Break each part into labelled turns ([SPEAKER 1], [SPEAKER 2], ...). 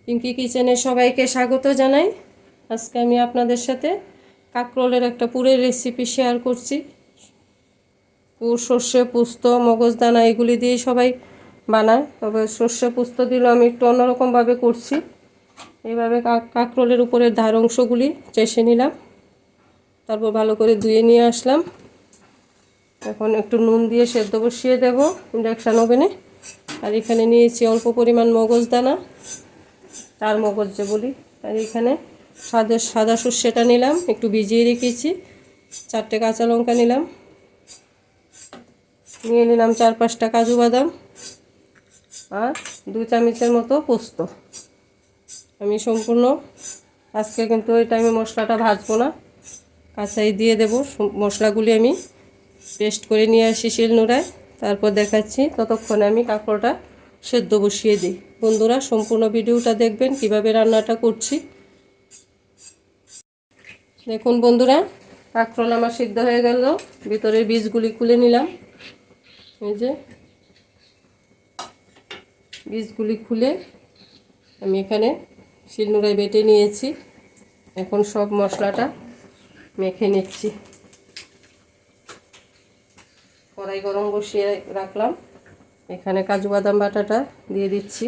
[SPEAKER 1] পিঙ্কি কিচেনে সবাইকে স্বাগত জানাই। আজকে আমি আপনাদের সাথে কাঁকরোলের একটা পুরের রেসিপি শেয়ার করছি। পুর সর্ষে পোস্ত মগজদানা এগুলি দিয়ে সবাই বানায়, তবে সর্ষে পোস্ত দিলে আমি একটু অন্যরকমভাবে করছি। এইভাবে কাঁকরোলের উপরের ধার অংশগুলি চেষে নিলাম, তারপর ভালো করে ধুয়ে নিয়ে আসলাম। এখন একটু নুন দিয়ে সেদ্ধ বসিয়ে দেব ইন্ডাকশান ওভেনে। আর এখানে নিয়েছি অল্প পরিমাণ মগজদানা, তার মগজ যে বলি। আর এখানে সাদা সর্ষেটা নিলাম, একটু ভিজিয়ে রেখেছি। 4টে কাঁচা লঙ্কা নিলাম, নিয়ে নিলাম 4-5টা কাজু বাদাম, আর 2 চামচের মতো পোস্ত। আমি সম্পূর্ণ আজকে কিন্তু এই টাইমে মশলাটা ভাজবো না, কাঁচাই দিয়ে দেব। মশলাগুলি আমি পেস্ট করে নিয়ে আসি শিলনোড়ায়, তারপর দেখাচ্ছি। ততক্ষণে আমি কাঁকরোলটা সেদ্ধ বসিয়ে দিই। বন্ধুরা সম্পূর্ণ ভিডিওটা দেখবেন কিভাবে রান্নাটা করছি। দেখুন বন্ধুরা, কাঁকরোল আমার সিদ্ধ হয়ে গেল। ভিতরের বীজগুলি খুলে নিলাম। এই যে বীজগুলি খুলে আমি এখানে শিলনোড়ায় বেটে নিয়েছি। এখন সব মশলাটা মেখে নিচ্ছি। কড়াই গরম বসিয়ে রাখলাম, এখানে কাজু বাদাম বাটাটা দিয়ে দিচ্ছি।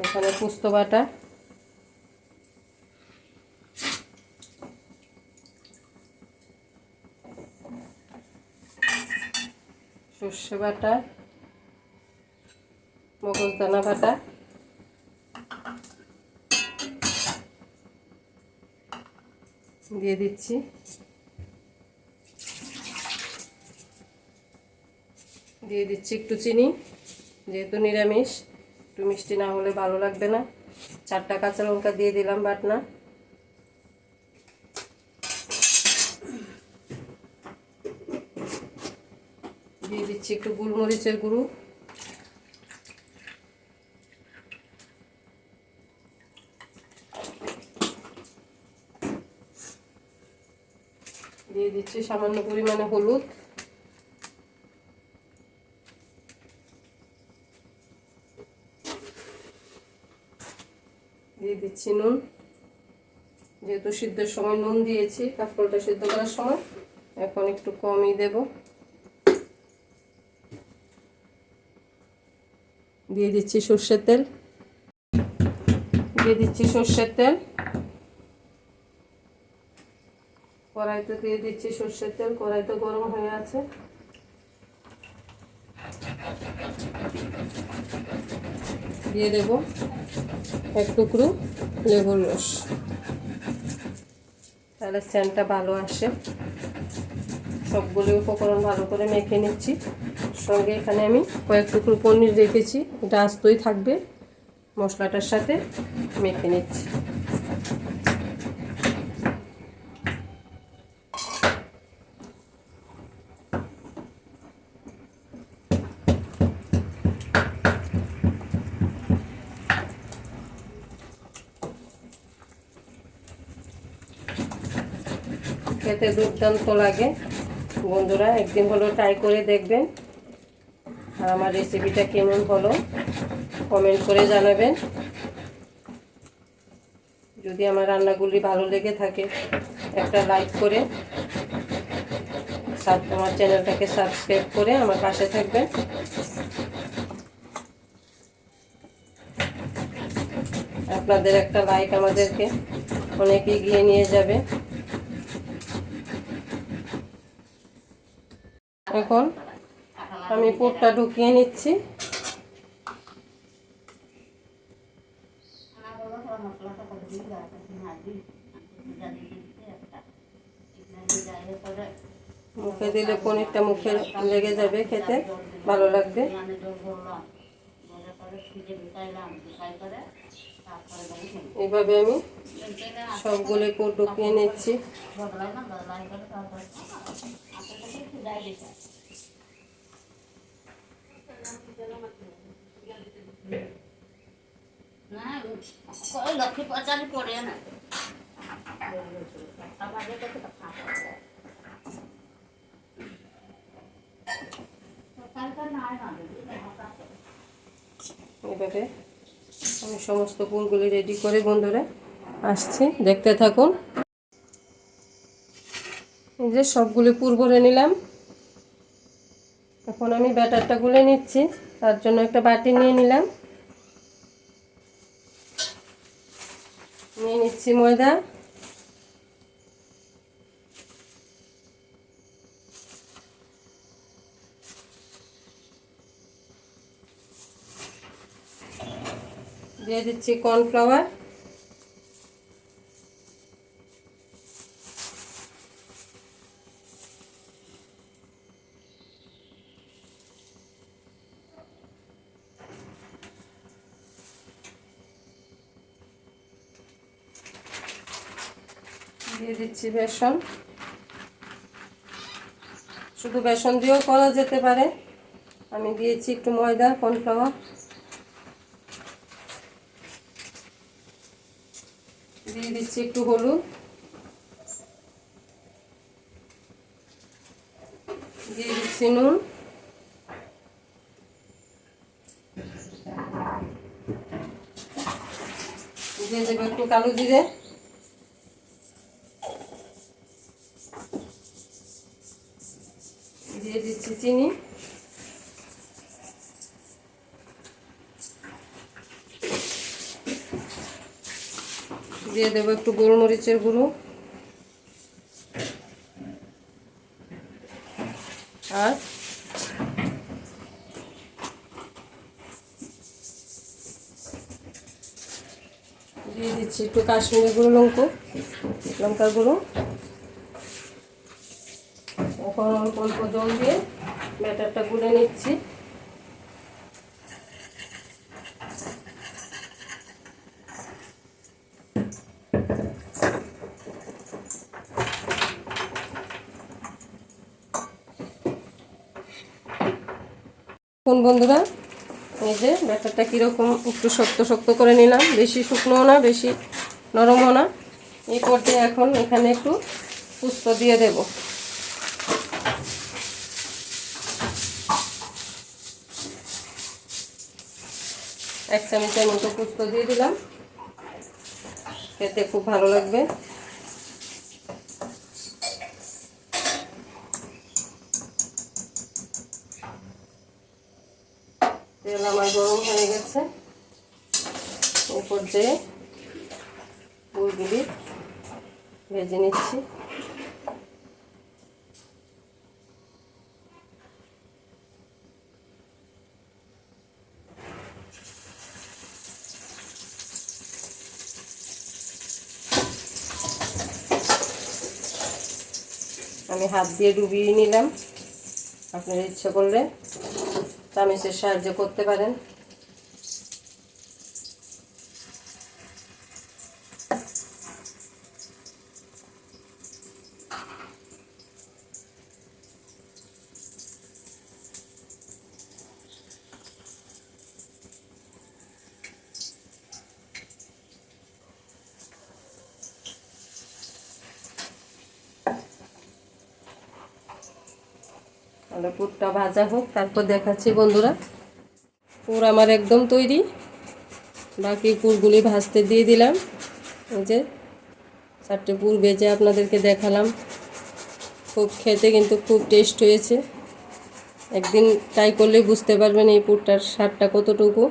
[SPEAKER 1] এখানে পোস্ত বাটা, সর্ষে বাটা, মগজদানা বাটা, দিয়ে দিচ্ছি। দিয়ে দিচ্ছি একটু চিনি, যেহেতু নিরামিষ একটু মিষ্টি না হলে ভালো লাগবে না। 4টা কাঁচা লঙ্কা দিয়ে দিলাম বাটনা। দিয়ে দিচ্ছি একটু গোলমরিচের গুঁড়ো, দিয়ে দিচ্ছি সামান্য পরিমাণে হলুদ, দিয়ে দিচ্ছি নুন। যেহেতু সিদ্ধের সময় নুন দিয়েছি, কাঁকরোলটা সিদ্ধ করার সময়, এখন একটু কমই দেব। দিয়ে দিচ্ছি সর্ষের তেল, কড়াইতে দিয়ে দিচ্ছি সর্ষের তেল। কড়াইতে গরম হয়ে আছে। দিয়ে দেব 1 টুকরো লেবুর রস, তাহলে সেন্টটা ভালো আসে। সবগুলো উপকরণ ভালো করে মেখে নিচ্ছি। সঙ্গে এখানে আমি কয়েক টুকরো পনির রেখেছি, এটা আস্তই থাকবে। মশলাটার সাথে মেখে নিচ্ছি। খেতে দুর্দান্ত লাগে বন্ধুরা, একদিন হলো ট্রাই করে দেখবেন। আর আমার রেসিপিটা কেমন হলো কমেন্ট করে জানাবেন। যদি আমার রান্নাগুলি ভালো লেগে থাকে একটা লাইক করে আমার চ্যানেলটাকে সাবস্ক্রাইব করে আমার পাশে থাকবেন। আপনাদের একটা লাইক আমাদেরকে অনেক এগিয়ে নিয়ে যাবে। এখন আমি পুরটা ঢুকিয়ে নিচ্ছি। মুখে দিলে পনিরটা মুখে লেগে যাবে, খেতে ভালো লাগবে। এইভাবে আমি সবগুলো পুর ঢুকিয়ে নিচ্ছি। লক্ষ্মী পচারি পড়ে না। এভাবে আমি সমস্ত পুরগুলি রেডি করে বন্ধুরা আসছি, দেখতে থাকুন। এই যে সবগুলি পুর ভরে নিলাম। এখন আমি ব্যাটারটা গুলে নিচ্ছি। তার জন্য একটা বাটি নিয়ে নিলাম, নিয়ে নিচ্ছি ময়দা, দিয়ে দিচ্ছি কর্নফ্লাওয়ার, দিয়ে দিচ্ছি বেসন। শুধু বেসন দিয়েও করা যেতে পারে, আমি দিয়েছি একটু ময়দা, কর্নফ্লাওয়ার। দিয়ে দিচ্ছি একটু হলুদ, দিয়ে দিচ্ছি নুন, দিয়ে দেবো একটু কালো জিরে, দিয়ে দিচ্ছি চিনি, দিয়ে দেবো একটু গোলমরিচের গুঁড়ো, আর দিয়ে দিচ্ছি একটু কাশ্মীরি গুঁড়ো লঙ্কার গুঁড়ো। এখন অল্প অল্প জল দিয়ে ব্যাটারটা গুলে নিচ্ছি। বন্ধুরা, এই যে ব্যাটারটা কীরকম একটু শক্ত শক্ত করে নিলাম, বেশি শুকনোও না বেশি নরমও না। এই পর্যায়ে এখন এখানে একটু পুস্ত দিয়ে দেব। এক চামচের মতো পুস্ত দিয়ে দিলাম, খেতে খুব ভালো লাগবে। তেল আমার গরম হয়ে গেছে। এই পর্যায়ে পুরগুলি ভেজে নিচ্ছি। আমি হাত দিয়ে ডুবিয়ে নিলাম, আপনারা ইচ্ছা করলে চামচের সাহায্যে করতে পারেন। পুরটা ভাজা হোক, তারপর দেখাচ্ছি বন্ধুরা। পুর আমার একদম তৈরি, বাকি পুরগুলি ভাজতে দিয়ে দিলাম। এই যে 4টে পুর ভেজে আপনাদেরকে দেখালাম। খুব খেতে কিন্তু খুব টেস্ট হয়েছে। একদিন ট্রাই করলেই বুঝতে পারবেন এই পুরটার স্বাদটা কতটুকু।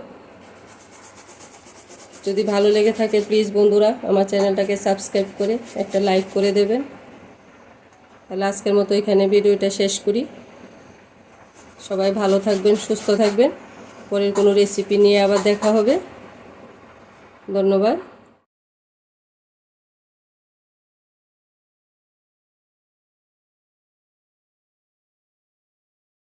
[SPEAKER 1] যদি ভালো লেগে থাকে প্লিজ বন্ধুরা আমার চ্যানেলটাকে সাবস্ক্রাইব করে একটা লাইক করে দেবেন। তাহলে আজকের মতো এখানে ভিডিওটা শেষ করি। সবাই ভালো থাকবেন, সুস্থ থাকবেন। পরের কোনো রেসিপি নিয়ে আবার দেখা হবে। ধন্যবাদ।